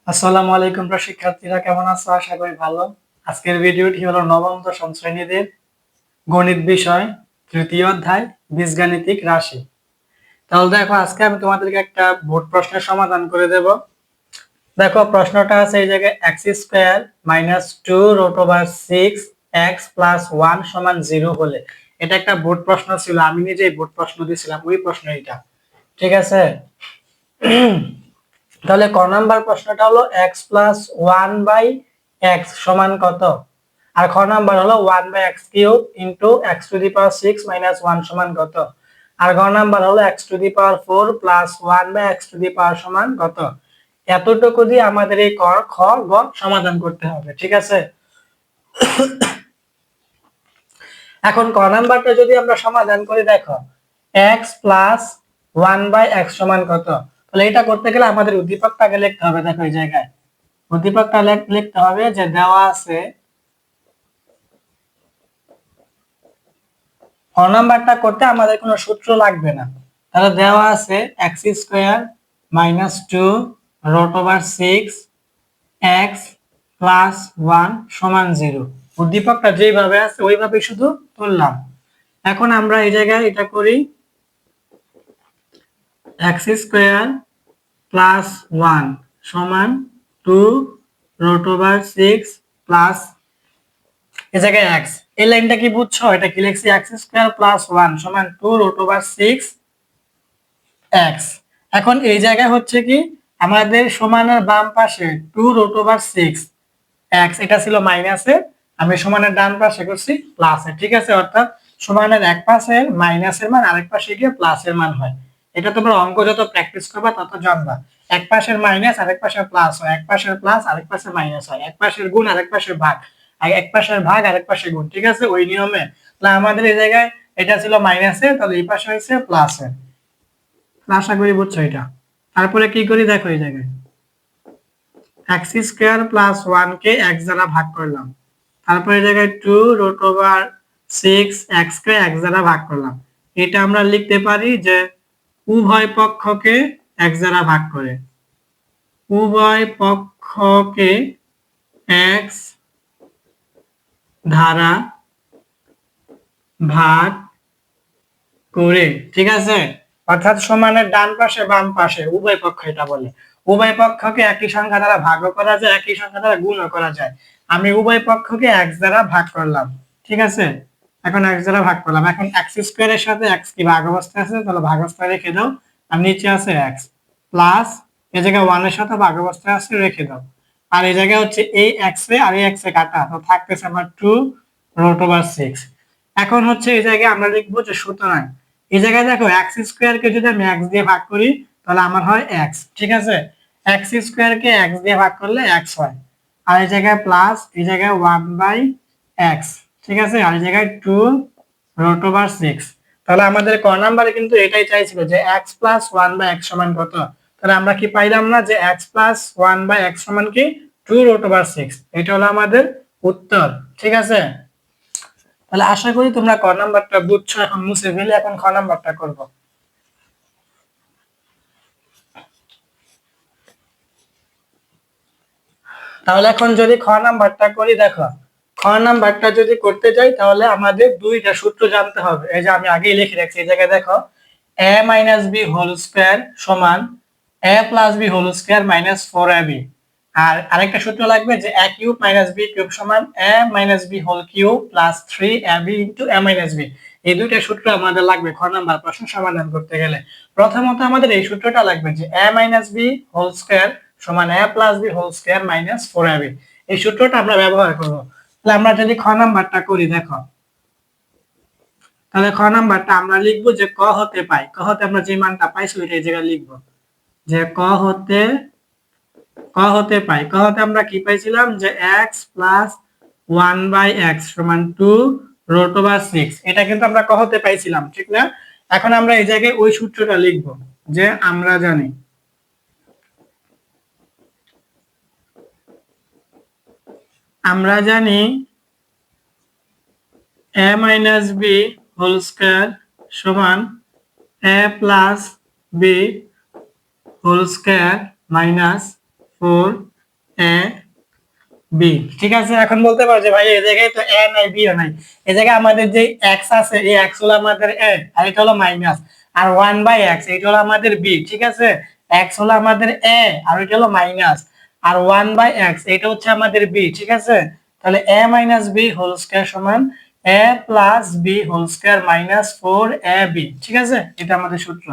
আসসালামু আলাইকুম প্রিয় শিক্ষার্থীরা, কেমন আছো? আশা করি ভালো। আজকের ভিডিওটি হলো নবম দশম শ্রেণীদের গণিত বিষয় তৃতীয় অধ্যায় বীজগাণিতিক রাশি। তাহলে দেখো, আজকে আমি তোমাদেরকে একটা বোর্ড প্রশ্নের সমাধান করে দেব। দেখো, প্রশ্নটা আছে এই জায়গায় x square minus two root over six x plus one সমান জিরো হলে। এটা একটা বোর্ড প্রশ্ন ছিল, আমি নিজেই বোর্ড প্রশ্ন দিয়েছিলাম, ওই প্রশ্ন এটা। ঠিক আছে। তাহলে ক নাম্বার প্রশ্নটা হলো x plus one by x সমান কত, আর খ নাম্বার হলো one by x cube into x to the power six minus one সমান কত, আর ঘ নাম্বার হলো x to the power four plus one by x to the power সমান কত। এতটুকু দিয়ে আমাদের এই ক খ গ সমাধান করতে হবে। ঠিক আছে। এখন ক নাম্বারটা যদি আমরা সমাধান করি, দেখো x plus one by x সমান কত। তাহলে এটা করতে গেলে আমাদের উদ্দীপকটা আগে লিখতে হবে। দেখো এই জায়গায় উদ্দীপকটা লিখতে হবে যে দেওয়া আছে ক নাম্বারটা করতে আমাদের কোনো সূত্র লাগবে না। তাহলে দেওয়া আছে x square minus two root over six x plus one সমান জিরো। উদ্দীপকটা যেভাবে আছে ওইভাবে শুধু তুললাম। এখন আমরা এই জায়গায় এটা করি, এক্স স্কোয়ার প্লাস ওয়ান সমান two root over six plus এই জায়গায় এক্স। এই লাইনটা কি বুঝছো? এটা কি লিখছি? এক্স স্কোয়ার প্লাস ওয়ান সমান two root over six x. এখন এই জায়গায় হচ্ছে কি, আমাদের সমানের বাম পাশে two root over six x, এটা ছিল মাইনাসে, আমি সমানের ডান পাশে করছি প্লাসে। ঠিক আছে। অর্থাৎ সমানের এক পাশের মাইনাসের মান আরেক পাশে গিয়ে প্লাসের মান হয়। এটা তোমরা অঙ্ক যত প্র্যাকটিস করবা তত জানবা। এক পাশের মাইনাস আরেক পাশের প্লাস হয়, এক পাশের প্লাস আরেক পাশে মাইনাস হয়, এক পাশের গুণ আরেক পাশের ভাগ, আর এক পাশের ভাগ আরেক পাশে গুণ। ঠিক আছে, ওই নিয়মে। তাহলে আমাদের এই জায়গায় এটা ছিল মাইনাসে, তাহলে এই পাশে হয়েছে প্লাসে। আশা করি বুঝছো এটা। তারপরে কি করি, দেখো এই জায়গায় এক্স স্কোয়ার প্লাস ওয়ান কে এক্স দ্বারা ভাগ করলাম, তারপরে এই জায়গায় two root over six x কে এক্স দ্বারা ভাগ করলাম। এটা আমরা লিখতে পারি যে উভয় পক্ষকে এক্স দ্বারা ভাগ করে, উভয় পক্ষকে এক্স দ্বারা ভাগ করে। ঠিক আছে। অর্থাৎ সমানের ডান পাশে বাম পাশে উভয় পক্ষ, এটা বলে উভয় পক্ষকে একই সংখ্যা দ্বারা ভাগও করা যায়, একই সংখ্যা দ্বারা গুণও করা যায়। আমি উভয় পক্ষকে এক্স দ্বারা ভাগ করলাম। ঠিক আছে। এখন এক্স দ্বারা ভাগ করলাম। এখন এক্স স্কোয়ারের সাথে এক্স কি ভাগ অবস্থায় আছে, তাহলে ভাগ অবস্থায় রেখে দাও। আর নিচে আছে এক্স প্লাস এই জায়গায় ওয়ানের সাথে ভাগ অবস্থায় আছে, রেখে দাও। আর এই জায়গায় হচ্ছে এই এক্স এ আর এই এক্স এ কাটা, তো থাকতেছে আমার টু রুট ওভার সিক্স। এখন হচ্ছে এই জায়গায় আমরা লিখবো যে সুতরাং এই জায়গায় দেখো এক্স স্কোয়ার কে যদি আমি এক্স দিয়ে ভাগ করি তাহলে আমার হয় এক্স। ঠিক আছে। এক্স স্কোয়ার কে এক্স দিয়ে ভাগ করলে এক্স হয়। আর এই জায়গায় প্লাস এই জায়গায় ওয়ান বাই এক্স। ঠিক আছে। আর এই জায়গায় টু রুট ওভার সিক্স। তাহলে আমাদের ক নাম্বারে কিন্তু এটাই চাইছিল যে x plus one by x সমান কত। তাহলে আমরা কি পাইলাম না যে x plus one by x সমান কি টু রুট ওভার সিক্স। এটা হলো আমাদের উত্তর। ঠিক আছে। তাহলে আশা করি তোমরা ক নাম্বারটা বুঝছো। এখন মুছে ফেলে এখন খ নাম্বারটা করব। তাহলে এখন যদি খ নাম্বারটা করি, দেখো খ নাম্বারটা যদি করতে যাই তাহলে আমাদের দুইটা সূত্র জানতে হবে। এই যে আমি আগেই লিখে রাখছি, এই জায়গায় দেখো a minus B whole square সমান a plus B whole square minus four ab। আর আরেকটা সূত্র লাগবে যে a cube minus b cube সমান a minus B whole cube plus three ab into a minus b. এই দুইটা সূত্র আমাদের লাগবে খ নাম্বার প্রশ্ন সমাধান করতে গেলে। প্রথমত আমাদের এই সূত্রটা লাগবে যে a minus B whole square সমান a plus B whole square minus four ab। এই সূত্রটা আমরা ব্যবহার করব। তাহলে আমরা যদি খ নাম্বারটা করি, দেখো তাহলে খ নাম্বারটা আমরা লিখবো যে ক হতে পাই, ক হতে আমরা যে মানটা পাইছি ওইটা এই জায়গায় লিখবো যে ক হতে পাই। ক হতে আমরা কি পাইছিলাম যে x plus one by x সমান টু রুট ওভার সিক্স। এটা কিন্তু আমরা ক হতে পাইছিলাম, ঠিক না? এখন আমরা এই জায়গায় ওই সূত্রটা লিখবো যে আমরা জানি a minus B whole square সমান a plus B whole square minus four a b. ঠিক আছে, এখন বলতে পারো যে ভাই এই জায়গায় তো এ নাই বি ও নাই, এই জায়গায় আমাদের যে এক্স আছে এই এক্স হলো আমাদের এ আর এটা হলো মাইনাস, আর 1/x এটা হলো আমাদের বি। ঠিক আছে, এক্স হলো আমাদের এ আর এটা হলো মাইনাস, আর 1/x এটা হচ্ছে আমাদের বি। ঠিক আছে, তাহলে A minus B whole square সমান A plus B whole square minus 4ab। ঠিক আছে, এটা আমাদের সূত্র।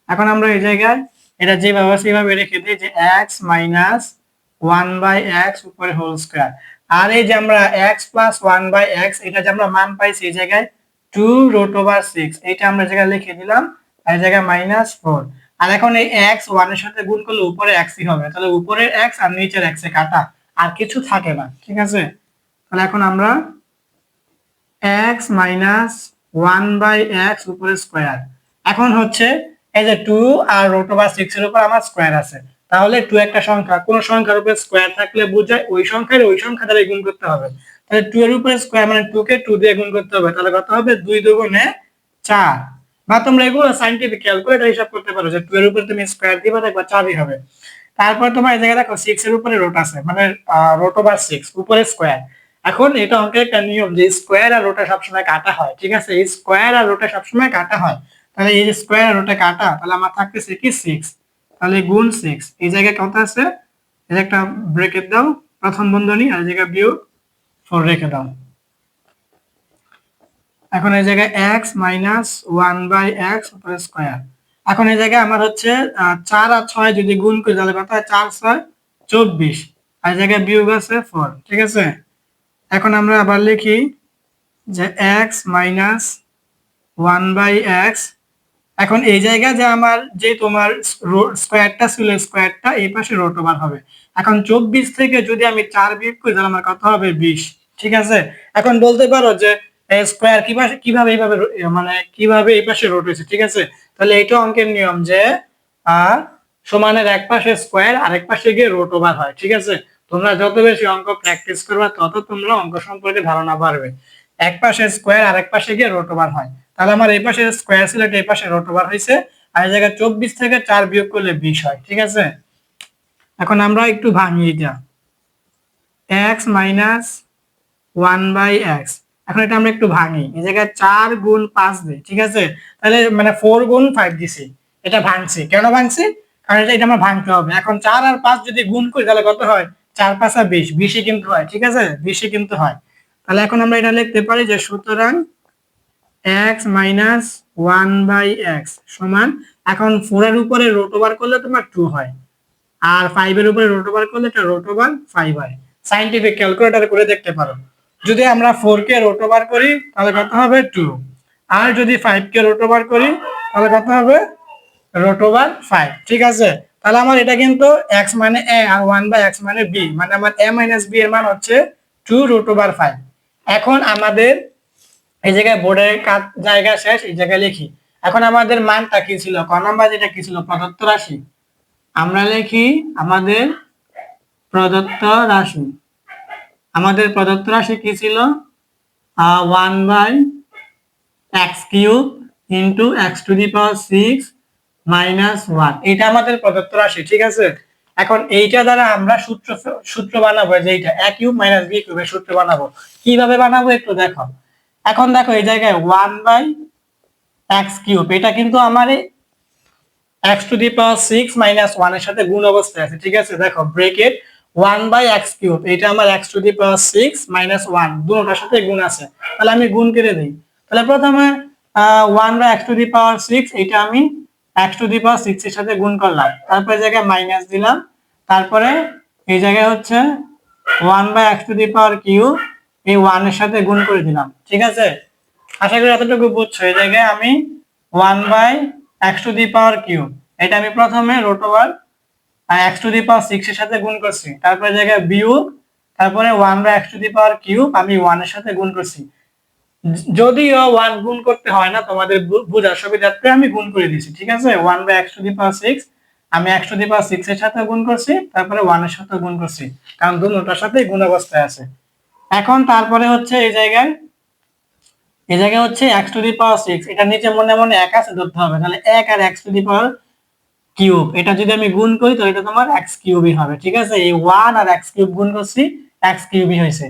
এখন আমরা এই জায়গায় এটা যেভাবে আছে সেভাবে রেখে দিই যে এক্স মাইনাস 1/x উপরে হোল স্কয়ার, আর এই যে আমরা x প্লাস 1/x এটা যে আমরা মান পাইছি এই জায়গায় 2√6 এটা আমরা জায়গায় লিখে দিলাম, আর এই জায়গায় -4। আর এখন এই x 1 এর সাথে গুণ করলে উপরে x ই হবে, তাহলে উপরের x আর নিচের x এ কাটা, আর কিছু থাকে না। ঠিক আছে, তাহলে এখন আমরা x মাইনাস 1/x উপরে স্কয়ার, এখন হচ্ছে এই যে 2 আর √6 এর উপর আমার স্কয়ার আছে, তাহলে 2 একটা সংখ্যা, কোন সংখ্যার উপরে স্কয়ার থাকলে বোঝায় ওই সংখ্যার ওই সংখ্যা দ্বারা গুণ করতে হবে। তাহলে 2 এর উপরে স্কয়ার মানে 2 কে 2 দিয়ে গুণ করতে হবে, তাহলে কত হবে 2 দুগুণে 4। বা তোমরা এগুলো সায়েন্টিফিক ক্যালকুলেটর হিসাব করতে পারো যে 2 এর উপরে তুমি স্কয়ার দিবা দেখবা 4ই হবে। তারপর তোমার এই জায়গায় দেখো 6 এর উপরে রুট আছে মানে √6 উপরে স্কয়ার। এখন এটা অঙ্কের একটা নিয়ম যে স্কয়ার আর রুটে সবসময় কাটা হয়। ঠিক আছে, এই স্কয়ার আর রুটে সবসময় কাটা হয়, তাহলে এই যে স্কয়ার আর রুটে কাটা, তাহলে আমার থাকতেছে কি 6, তাহলে গুণ 6 এই জায়গায় কত আছে, এই একটা ব্র্যাকেট দাও প্রথম বন্ধনী, আর এই জায়গায় বিয়োগ 4 রেখে দাও। এখন এই জায়গায় x মাইনাস 1/x উপরে স্কয়ার, এখন এই জায়গায় আমার হচ্ছে 4 আর 6 যদি গুণ করি তাহলে কত হয় 4 6 24, আর এই জায়গায় বিয়োগ আছে 4। ঠিক আছে, এখন আমরা আবার লিখি যে x মাইনাস 1/x, এখন এই জায়গায় যে আমার যে তোমার স্কয়ারটা ছিল স্কয়ারটা এই পাশে রুট ওভার হবে। এখন 24 থেকে যদি আমি 4 বিয়োগ করি তাহলে আমার কত হবে 20। ঠিক আছে, এখন বলতে পারো যে স্কয়ার কিভাবে এইভাবে মানে কিভাবে এই পাশে রুট হয়েছে। ঠিক আছে, তাহলে এটা অঙ্কের নিয়ম যে সমানের এক পাশে স্কয়ার আর এক পাশে গিয়ে রুট ওভার হয়। ঠিক আছে, তোমরা যত বেশি অঙ্ক প্র্যাকটিস করবা তত তোমরা অঙ্ক সম্পর্কে ধারণা বাড়বে। এক পাশে স্কয়ার আর এক পাশে গিয়ে রুট ওভার হয়, তাহলে আমার এই পাশে স্কয়ার ছিল এটা এই পাশে রুট ওভার হয়েছে, আর এই জায়গায় 24 থেকে 4 বিয়োগ করলে 20 হয়। ঠিক আছে, এখন আমরা একটু ভাঙি এটা x মাইনাস 1/x, এখন এটা আমরা একটু ভাঙি, এই জায়গায় 4 গুণ 5 দিই। ঠিক আছে, তাহলে মানে 4 গুণ 5 দিছি, এটা ভাঙছি, কেন ভাঙছি কারণ এটা আমরা ভাঙতে হবে। এখন 4 আর 5 যদি গুণ করি তাহলে কত হয় 4 5 20, 20ই কিন্তু হয়। ঠিক আছে, 20ই কিন্তু হয়। তাহলে এখন আমরা এটা লিখতে পারি যে সুতরাং x মাইনাস 1/x সমান, এখন 4 এর উপরে রুট ওভার করলে তোমার 2 হয়, আর 5 এর উপরে রুট ওভার করলে এটা রুট ওভার 5 হয়। সায়েন্টিফিক ক্যালকুলেটর করে দেখতে পারো, যদি আমরা 4 কে রুট ওভার করি তাহলে কত হবে 2, আর যদি 5 কে রুট ওভার করি তাহলে কত হবে রুট ওভার 5। ঠিক আছে, তাহলে আমার এটা কিন্তু x মানে a আর 1/x মানে b, মানে আমার a - b এর মান হচ্ছে 2√5। এখন আমাদের এই জায়গায় বোর্ডের কাজ জায়গা শেষ, এই জায়গায় লিখি। এখন আমাদের মানটা কি ছিল, ক নাম্বার যেটা কি ছিল প্রদত্ত রাশি, আমরা লিখি আমাদের প্রদত্ত রাশি, আমাদের প্রদত্ত রাশি কি ছিল 1/x³ ইন্টু x⁻6 - 1, এটা আমাদের প্রদত্ত রাশি। ঠিক আছে, এখন এইটা দ্বারা আমরা সূত্র বানাবো, যে এইটা a³ - b³ এর সূত্র বানাবো। কিভাবে বানাবো একটু দেখো, এখন দেখো এই জায়গায় 1/x³ এটা কিন্তু আমার x⁻6 - 1 এর সাথে গুণ অবস্থায় আছে। ঠিক আছে, দেখো ব্র্যাকেট 1/x³ এটা আমার x⁻6 - 1 দুটোটার সাথে গুণ আছে, তাহলে আমি গুণ করে দেই। তাহলে প্রথমে 1/x⁻6 এটা আমি x⁻6 এর সাথে গুণ করলাম, তারপরে জায়গায় মাইনাস দিলাম, তারপরে এই জায়গায় হচ্ছে 1/x³ এই 1 এর সাথে গুণ করে দিলাম। ঠিক আছে, আশা করি এতটুকু বুঝছো। এই জায়গায় আমি 1/x³ এটা আমি প্রথমে রুট ওভার x⁻6 এর সাথে গুণ করছি, তারপরে জায়গায় বিয়োগ, তারপরে 1/x³ আমি 1 এর সাথে গুণ করছি। যদিও 1 গুণ করতে হয় না, তোমাদের বোঝার সুবিধার্থে আমি গুণ করে দিয়েছি। ঠিক আছে, 1/x⁻6 আমি x⁻6 এর সাথে গুণ করছি, তারপরে 1 এর সাথে গুণ করছি, কারণ দুটোটার সাথে গুণ অবস্থায় আছে। এখন তারপরে হচ্ছে এই জায়গায় হচ্ছে x⁻6 এটা নিচে মনে মনে 1 আছে ধরতে হবে, তাহলে 1 আর x⁻6 কিউব, এটা যদি আমি গুণ করি তাহলে এটা তোমার এক্স কিউবই হবে। ঠিক আছে, এই 1 আর এক্স কিউব গুণ করছি, এক্স কিউবই হয়েছে।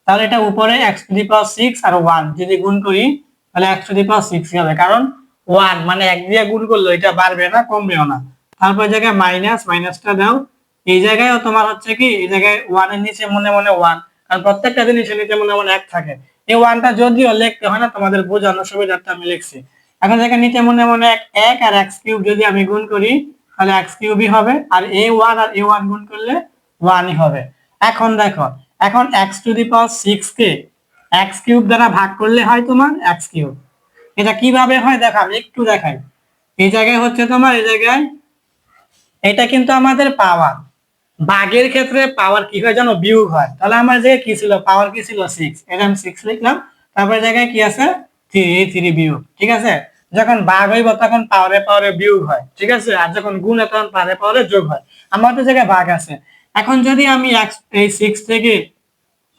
তাহলে এটা উপরে এক্স টু দি পাওয়ার 6 আর 1 যদি গুণ করি তাহলে এক্স টু দি পাওয়ার 6 হবে, কারণ 1 মানে এক দিয়ে গুণ করলে এটা বাড়বে না কমবেও না। তারপর এই জায়গায় মাইনাসটা দাও, এই জায়গায়ও তোমার হচ্ছে কি, এই জায়গায় 1 এর নিচে মনে মনে 1, কারণ প্রত্যেকটা জিনিসের নিচে মনে মনে 1 থাকে। এই 1টা যদিও লিখতে হয় না, তোমাদের বোঝানোর সুবিধার্থে আমি লিখছি। এখন জায়গায় নিচে মনে মনে 1 আর এক্স কিউব যদি আমি গুণ করি তাহলে এক্স কিউবই হবে, আর a1 আর a1 গুণ করলে 1ই হবে। এখন দেখো, এখন x to the power 6 K x cube দ্বারা ভাগ করলে হয় তোমার এক্স কিউব। এটা কিভাবে হয় দেখো, আমি একটু দেখাই। এই জায়গায় হচ্ছে তোমার, এই জায়গায় এটা কিন্তু আমাদের পাওয়ার, ভাগের ক্ষেত্রে পাওয়ার কি হয় জানো, বিয়োগ হয়। তাহলে আমার জায়গায় কি ছিল, পাওয়ার কি ছিল 6, এটা আমি 6 লিখলাম। তারপরে জায়গায় কি আছে 3, 3 বিয়োগ। ঠিক আছে, যখন ভাগ হইব তখন পাওয়ারে পাওয়ারে বিয়োগ হয়। ঠিক আছে, আর যখন গুণ হয় তখন পাওয়ারে পাওয়ারে যোগ হয়। আমাদের জায়গায় ভাগ আছে। এখন যদি আমি এই 6 থেকে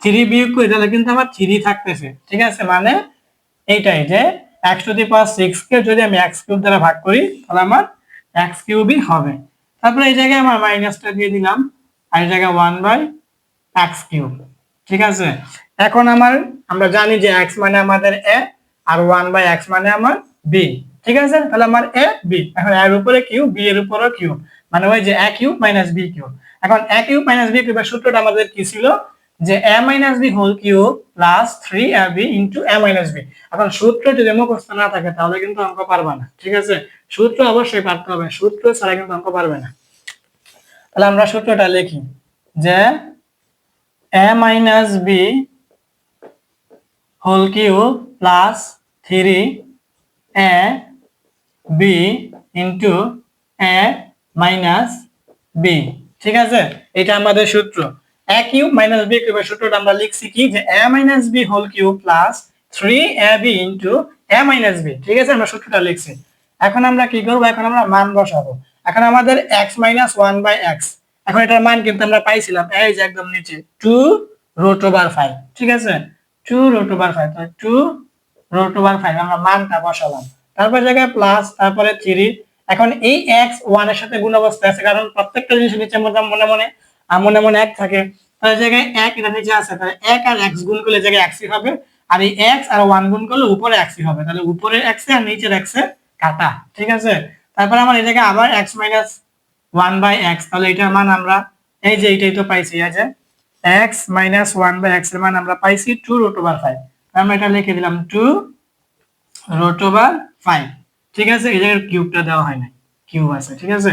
3 বিয়োগ করি তাহলে কিন্তু আমার 3 থাকতেছে। ঠিক আছে, মানে এইটাই যে এক্স টু দি পাওয়ার 6 কে যদি আমি এক্স কিউব দ্বারা ভাগ করি তাহলে আমার এক্স কিউবই হবে। তারপরে এই জায়গায় আমার মাইনাসটা দিয়ে দিলাম, আর এই জায়গায় 1 বাই এক্স কিউব। ঠিক আছে, এখন আমরা জানি যে এক্স মানে আমাদের এ, আর 1 বাই এক্স মানে আমার বি। ঠিক আছে, তাহলে আমার এ বি, এখন এর উপরে কিউব, বি এর উপরেও কিউব, মানে ওই যে এ কিউব মাইনাস বি কিউব। এখন এ কিউব মাইনাস বি কিউবের সূত্রটা আমাদের কি ছিল, যে a minus B whole cube plus 3ab into a minus b. এখন সূত্র যদি মুখস্থ না থাকে তাহলে কিন্তু অঙ্ক পারবা না। ঠিক আছে, সূত্র অবশ্যই পারতে হবে, সূত্র ছাড়া কিন্তু অঙ্ক পারবে না। তাহলে আমরা সূত্রটা লিখি, যে a minus B whole cube plus 3ab into a minus b. ঠিক আছে, এটা আমাদের সূত্র। a কিউব মাইনাস b কিউবের সূত্রটা আমরা লিখছি কি, যে a minus b whole cube plus 3ab into a minus b। ঠিক আছে, আমরা সূত্রটা লিখছি। এখন আমরা কি করব, এখন আমরা মান বসাবো। এখন আমাদের x মাইনাস 1 বাই x, এখন এটার মান কিন্তু আমরা পাইছিলাম এই যে একদম নিচে 2 রুট ওভার 5। ঠিক আছে, 2 রুট ওভার 5, তাহলে 2 রুট ওভার 5 আমরা মানটা বসালাম। তারপর জায়গায় প্লাস, তারপরে 3। এখন এই x 1 এর সাথে গুণ অবস্থায় আছে, কারণ প্রত্যেকটা জিনিসের নিচে মনে মনে মনে মনে 1 থাকে। তাহলে জায়গায় 1 এটা নিচে আছে, তাহলে 1 আর x গুণ করলে জায়গায় x ই হবে, আর এই x আর 1 গুণ করলে উপরে x ই হবে। তাহলে উপরের x আর নিচের x এ কাটা। ঠিক আছে, তারপর আমার এই জায়গায় আবার x মাইনাস 1 বাই x, তাহলে এটার মান আমরা এই যে এইটাই তো পাইছি, এই যে x মাইনাস 1 বাই x এর মান আমরা পাইছি 2 রুট ওভার 5। আমরা এটা লিখে দিলাম 2 রুট ওভার 5। ঠিক আছে, এই জায়গায় কিউবটা দেওয়া হয় না, কিউব আছে। ঠিক আছে,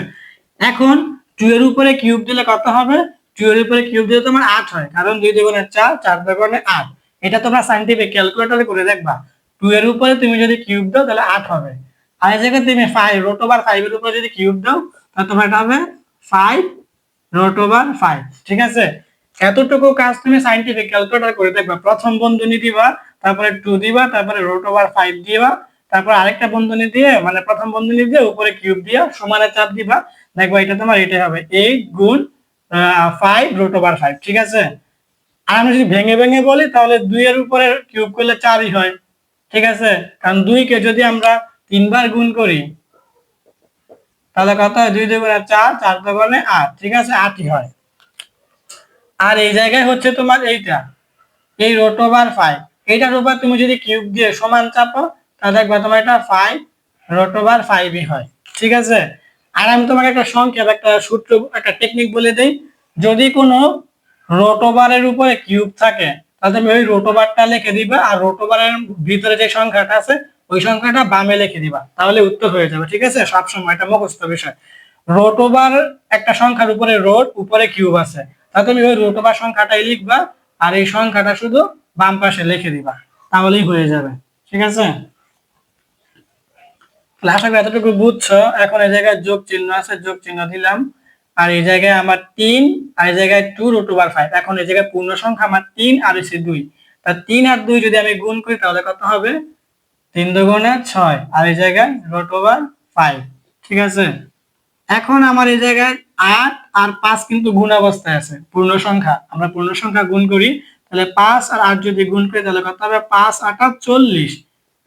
এখন 2 এর উপরে কিউব দিলে কত হবে, 2 এর উপরে কিউব দিলে তোমার 8 হয়, কারণ 2 দুগুণে 4, 4 দুগুণে 8। এটা তোমরা সাইন্টিফিক ক্যালকুলেটরে করে দেখবা, 2 এর উপরে তুমি যদি কিউব দাও তাহলে 8 হবে। আর এই জায়গায় তুমি 5 রুট ওভার 5 এর উপরে যদি কিউব দাও তাহলে তোমার এটা হবে 5 রুট ওভার 5। ঠিক আছে, এতটুকু কাজ তুমি সাইন্টিফিক ক্যালকুলেটর করে দেখবা। প্রথম বন্ধনী দিবা, তারপরে 2 দিবা, তারপরে রুট ওভার 5 দিবা, তারপর আরেকটা বন্ধনী দিয়ে, মানে প্রথম বন্ধনী দিয়ে উপরে কিউব দিয়া সমানে চাপ দিবা, দেখবা এটা তোমার এটাই হবে 8 গুণ 5 রুট ওভার 5। ঠিক আছে, আর আমি যদি ভেঙে ভেঙে বলি তাহলে 2 এর উপরে কিউব করলে 4ই হয়। ঠিক আছে, কারণ 2 কে যদি আমরা 3 বার গুণ করি তাহলে কত হয়, 2 দুগুণে 4, 4 দুগুণে 8। ঠিক আছে, 8ই হয়। আর এই জায়গায় হচ্ছে তোমার এইটা, এই রুট ওভার 5, এইটার উপর তুমি যদি কিউব দিয়ে সমান চাপো তাহলে দেখবা তোমার এটা 5 রুট ওভার 5ই হয়। ঠিক আছে, আর আমি তোমাকে একটা সংখ্যা, একটা সূত্র, একটা টেকনিক বলে দেই। যদি কোনো রুট ওভারের উপরে কিউব থাকে তাহলে তুমি ওই রুট ওভারটা লিখে দিবা, আর রুট ওভারের ভিতরে যে সংখ্যাটা আছে ওই সংখ্যাটা বামে লিখে দিবা, তাহলে উত্তর হয়ে যাবে। ঠিক আছে, সবসময় এটা মুখস্থ বিষয়। রুট ওভার একটা সংখ্যার উপরে রুট, উপরে কিউব আছে, তাহলে তুমি ওই রুট ওভার সংখ্যাটাই লিখবা, আর এই সংখ্যাটা শুধু বাম পাশে লিখে দিবা, তাহলেই হয়ে যাবে। ঠিক আছে, আশা করি এতটুকু বুঝছো। এখন এই জায়গায় যোগ চিহ্ন আছে, যোগ চিহ্ন দিলাম, আর এই জায়গায় আমার 3, আর এই জায়গায় 2 রুট ওভার 5। এখন এই জায়গায় পূর্ণ সংখ্যা আমার 3 আর হচ্ছে 2, তা 3 আর 2 যদি আমি গুণ করি তাহলে কত হবে, 3 দুগুণে 6, আর এই জায়গায় রুট ওভার 5। ঠিক আছে, এখন আমার এই জায়গায় 8 আর 5 কিন্তু গুণ অবস্থায় আছে, পূর্ণ সংখ্যা। আমরা পূর্ণ সংখ্যা গুণ করি তাহলে 5 আর 8 যদি গুণ করি তাহলে কত হবে, 5 8 40।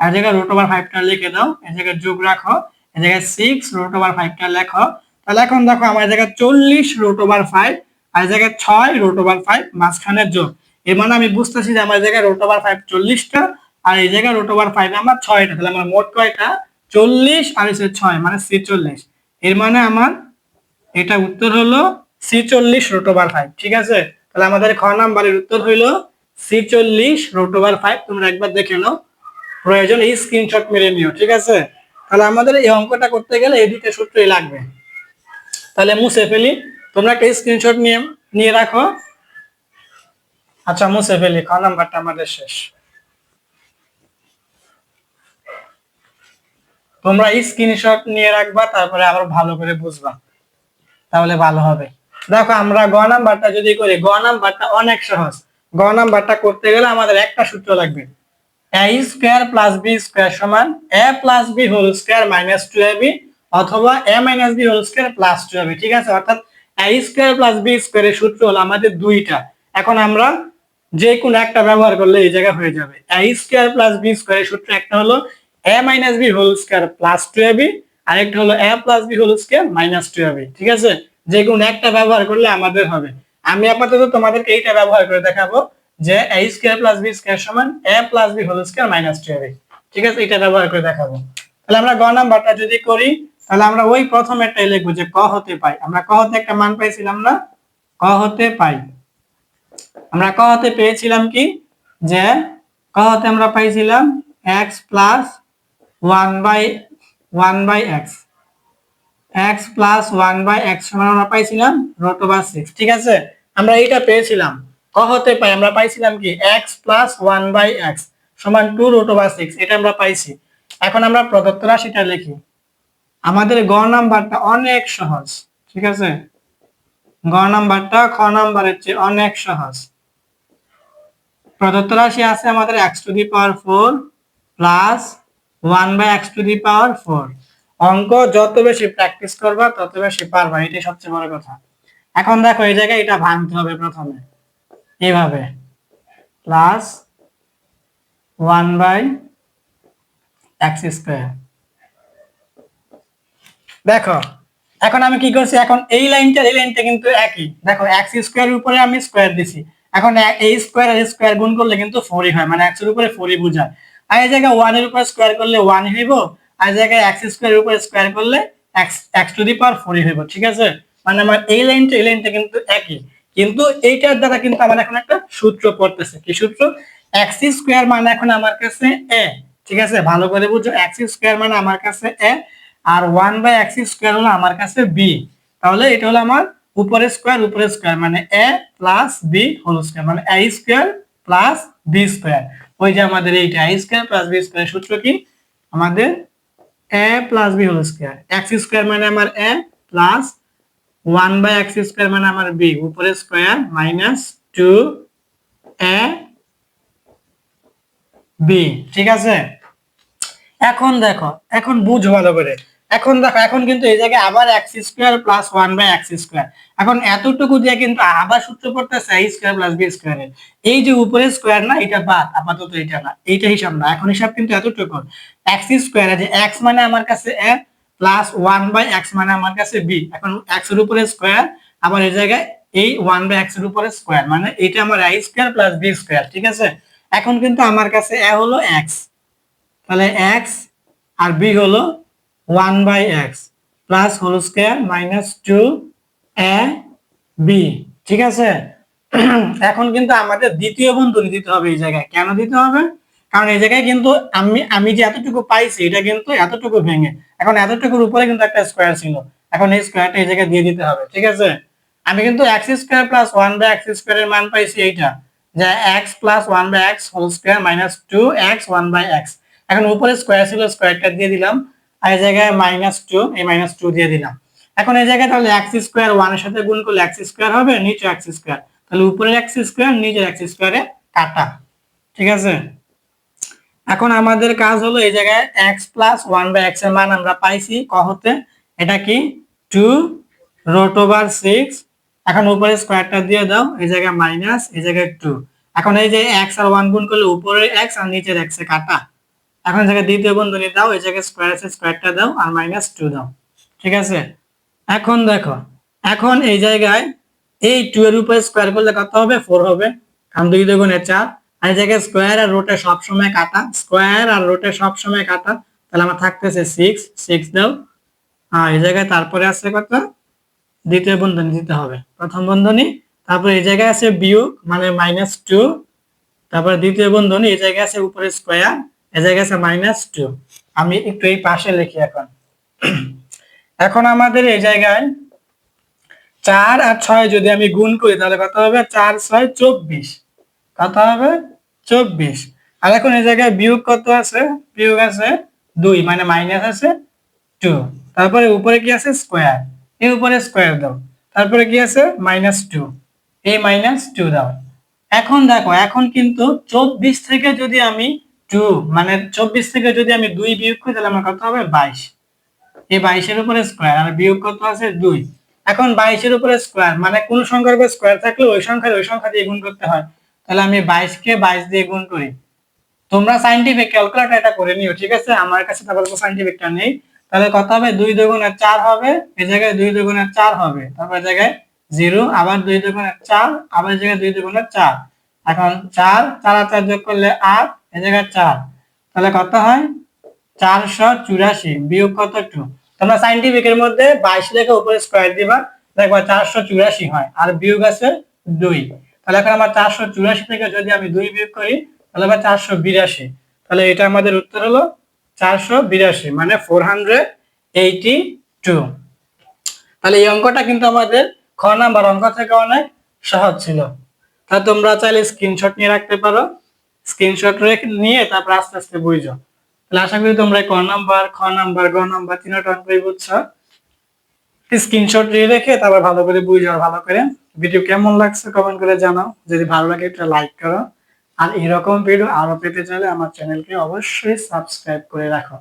আর জায়গায় রুট ওভার 5টা লিখে দাও, এই জায়গায় যোগ রাখো, এই জায়গায় 6 রুট ওভার 5টা লেখো, তাহলে এখন দেখো আমার জায়গায় 40√5 আর জায়গায় 6√5 মাঝখানের যোগ। এর মানে আমি বুঝতেছি যে আমার জায়গায় √5 40টা আর এই জায়গায় √5 আমার 6টা। তাহলে আমার মোট কয়টা? 40 আর 6 মানে 46। এর মানে আমার এটা উত্তর হলো 46√5। ঠিক আছে, তাহলে আমাদের খ নাম্বারের উত্তর হইলো 46√5। তোমরা একবার দেখে নাও, প্রয়োজন এই স্ক্রিনশট মেরে নিও। ঠিক আছে, তাহলে আমাদের এই অঙ্কটা করতে গেলে এই দুটো সূত্রই লাগবে। তাহলে মুছে ফেলি, তোমরা একটা স্ক্রিনশট নিয়ে নিয়ে রাখো। আচ্ছা মুছে ফেলি, খ নাম্বারটা আমাদের শেষ। তোমরা স্ক্রিনশট নিয়ে রাখবা, তারপরে আবার ভালো করে বুঝবা, তাহলে ভালো হবে। দেখো আমরা গ নাম্বারটা যদি করি, গ নাম্বারটা অনেক সহজ। গ নাম্বারটা করতে গেলে আমাদের একটা সূত্র লাগবে, a square plus b square সমান a plus b whole square minus 2ab অথবা a minus b whole square plus 2ab। ঠিক আছে, অর্থাৎ a স্কয়ার প্লাস b স্কয়ারের সূত্র হলো আমাদের দুইটা। এখন আমরা যে কোনো একটা ব্যবহার করলে এই জায়গা হয়ে যাবে। a স্কয়ার প্লাস b স্কয়ারের সূত্র একটা হলো a minus b whole square plus 2ab, আরেকটা হলো a plus b whole square minus 2ab। ঠিক আছে, যে কোনো একটা ব্যবহার করলে আমাদের হবে। আমি আপাতত তোমাদেরকে এইটা ব্যবহার করে দেখাবো যে a square plus b square সমান a plus b whole square minus 2ab। ঠিক আছে, এটা ব্যবহার করে দেখাবো। তাহলে আমরা গ নাম্বারটা যদি করি, তাহলে আমরা ওই প্রথম একটাই লিখবো যে ক হতে পাই। আমরা ক হতে একটা মান পাইছিলাম না, ক হতে পাই। আমরা ক হতে পেয়েছিলাম কি, যে ক হতে আমরা পাইছিলাম x plus 1/x, x plus 1/x সমান আমরা পাইছিলাম √6। ঠিক আছে, আমরা এইটা পেয়েছিলাম। ক হতে পাই আমরা পাইছিলাম কি, x প্লাস 1/x সমান 2√6, এটা আমরা পাইছি। এখন আমরা প্রদত্ত রাশিটা লিখি। আমাদের গ নাম্বারটা অনেক সহজ। ঠিক আছে, গ নাম্বারটা খ নাম্বারের চেয়ে অনেক সহজ। প্রদত্ত রাশি আছে আমাদের x⁴ প্লাস 1/x⁴। অঙ্ক যত বেশি প্র্যাকটিস করবা তত বেশি পারবা, এটাই সবচেয়ে বড় কথা। এখন দেখো এই জায়গায় এটা ভাঙতে হবে প্রথমে, এইভাবে প্লাস 1/x²। দেখো এখন আমি কি করছি, এখন এই লাইনটা কিন্তু একই। দেখো x² এর উপরে আমি স্কয়ার দিছি, এখন এই স্কয়ার আর স্কয়ার গুণ করলে কিন্তু 4ই হয়, মানে x এর উপরে 4ই বোঝায়। আর এই জায়গায় 1 এর উপরে স্কয়ার করলে 1 হইব, আর এই জায়গায় x² এর উপরে স্কয়ার করলে x⁴ হইব। ঠিক আছে, মানে আমার এই লাইনটা কিন্তু একই, কিন্তু এইটার দ্বারা কিন্তু আমার এখন একটা সূত্র পড়তেছে। কি সূত্র? x² মানে এখন আমার কাছে a। ঠিক আছে, ভালো করে বুঝো, x² মানে আমার কাছে a, আর 1/x² হলো আমার কাছে b। তাহলে এটা হলো আমার উপরের স্কয়ার মানে a plus b whole square, মানে a² প্লাস b²। ওই যে আমাদের এইটা a² প্লাস b² সূত্র কি আমাদের a plus b whole square. x² মানে আমার a প্লাস 1/x² মানে আমার b উপরের স্কয়ার মাইনাস 2a b। ঠিক আছে, এখন দেখো, এখন বুঝো ভালো করে। এখন দেখো, এখন কিন্তু এই জায়গায় আবার x² প্লাস 1/x²। এখন এতটুকু দিয়ে কিন্তু আবার সূত্র পড়তেছে a² প্লাস b²। এই যে উপরের স্কয়ার না, এটা বাদ, আপাতত এটা না, এইটা হিসাব না। এখন হিসাব কিন্তু এতটুকু, x² যে x মানে আমার কাছে a প্লাস 1/x মানে আমার কাছে b। এখন x এর উপরে স্কয়ার, আবার এই জায়গায় এই 1/x এর উপরে স্কয়ার, মানে এটা আমার a² প্লাস b²। ঠিক আছে, এখন কিন্তু আমার কাছে a হলো x, তাহলে x আর b হলো 1/x plus whole square minus 2ab। ঠিক আছে, এখন কিন্তু আমাদের দ্বিতীয় বন্ধনী দিতে হবে এই জায়গায়। কেন দিতে হবে? কারণ এই জায়গায় কিন্তু আমি যে এতটুকু পাইছি এটা কিন্তু এতটুকু ভেঙে, এখন এতটুকুর উপরে কিন্তু একটা স্কয়ার ছিল, এখন এই স্কয়ারটা এই জায়গায় দিয়ে দিতে হবে। ঠিক আছে, আমি কিন্তু x² প্লাস 1/x² এর মান পাইছি এইটা, যে x plus 1/x whole square minus 2x 1/x। এখন উপরে স্কয়ার ছিল, স্কয়ারটা দিয়ে দিলাম, আর এই জায়গায় -2, এই -2 দিয়ে দিলাম। এখন এই জায়গায় তাহলে x² 1 এর সাথে গুণ করলে x² হবে, নিচে x², তাহলে উপরের x² নিচের x² এ কাটা। ঠিক আছে, এখন আমাদের কাজ হলো এই জায়গায় x প্লাস 1/x এর মান আমরা পাইছি ক হতে, এটা কি 2√6। এখন উপরে স্কয়ারটা দিয়ে দাও, এই জায়গায় মাইনাস, এই জায়গায় 2। এখন এই যে x আর 1 গুণ করলে উপরে x আর নিচের x এ কাটা। এখন জায়গায় দ্বিতীয় বন্ধনী দাও, এই জায়গায় স্কয়ার আছে, স্কয়ারটা দাও আর -2 দাও। ঠিক আছে, এখন দেখো, এখন এই জায়গায় এই 2 এর উপরে স্কোয়ার করলে কত হবে? 4 হবে, কারণ 2 দুগুণে 4। আর এই জায়গায় স্কোয়ার আর রুটে সবসময় কাটা, স্কোয়ার আর রুটে সবসময় কাটা, তাহলে আমার থাকতেছে 6, 6 দাও। আর এই জায়গায় তারপরে আছে কত? দ্বিতীয় বন্ধনী দিতে হবে, প্রথম বন্ধনী, তারপর এই জায়গায় আছে বিয়োগ মানে -2, তারপর দ্বিতীয় বন্ধনী, এই জায়গায় আছে উপরে স্কোয়ার, এই জায়গায় আছে -2। আমি একটু এই পাশে লিখি এখন। এখন আমাদের এই জায়গায় 4 আর 6 যদি আমি গুণ করি তাহলে কত হবে? 4 6 24, কত হবে? 24। আর এখন এই জায়গায় বিয়োগ কত আছে? বিয়োগ আছে 2 মানে মাইনাস আছে 2, তারপরে উপরে কি আছে? স্কোয়ার, এই উপরে স্কোয়ার দাও, তারপরে কি আছে? -2, এই -2 দাও। এখন দেখো, এখন কিন্তু 24 থেকে যদি আমি 2 মানে 24 থেকে যদি আমি 2 বিয়োগ করি তাহলে আমার কত হবে? 22। এই 22 এর উপরে স্কোয়ার আর বিয়োগ কত আছে? 2। এখন 22 এর উপরে স্কোয়ার মানে কোন সংখ্যার উপরে স্কোয়ার থাকলে ওই সংখ্যা দিয়ে গুণ করতে হয়। তাহলে আমি 22 কে 22 দিয়ে গুণ করি। তোমরা সাইন্টিফিক ক্যালকুলেটর এটা করে নিও, ঠিক আছে? আমার কাছে তারপর সাইন্টিফিকটা নেই। তাহলে কত হবে? 2 দুগুণে 4 হবে, এই জায়গায় 2 দুগুণে 4 হবে, তারপর জায়গায় 0, আবার 2 দুগুণে 4, আবার এই জায়গায় 2 দুগুণে 4। এখন 4 4 আর 4 যোগ করলে 8, এই জায়গায় 4, তাহলে কত হয়? 484 বিয়োগ কত? 2। তোমরা সাইন্টিফিকের মধ্যে 22 লেখা উপরে স্কয়ার দিবা, দেখবা 484 হয়, আর বিয়োগ আছে 2। তাহলে এখন আমার 484 থেকে যদি আমি 2 বিয়োগ করি তাহলে হবে 482। তাহলে এটা আমাদের উত্তর হলো 482 মানে 482। তাহলে এই অঙ্কটা কিন্তু আমাদের খ নাম্বার অঙ্ক থেকে অনেক সহজ ছিল। তা তোমরা চাইলে স্ক্রিনশট নিয়ে রাখতে পারো, স্ক্রিনশট রেখে নিয়ে তারপর আস্তে আস্তে বুঝো। তাহলে আশা করি তোমরা ক নাম্বার, খ নাম্বার, গ নাম্বার তিনটা অঙ্কই বুঝছো। স্ক্রিনশট নিয়ে রেখে তারপর ভালো করে বুঝো, ভালো করে। ভিডিও কেমন লাগছে কমেন্ট করে জানাও, যদি ভালো লাগে একটা লাইক করো। আর এরকম ভিডিও আরো পেতে চাইলে আমার চ্যানেলকে অবশ্যই সাবস্ক্রাইব করে রাখো।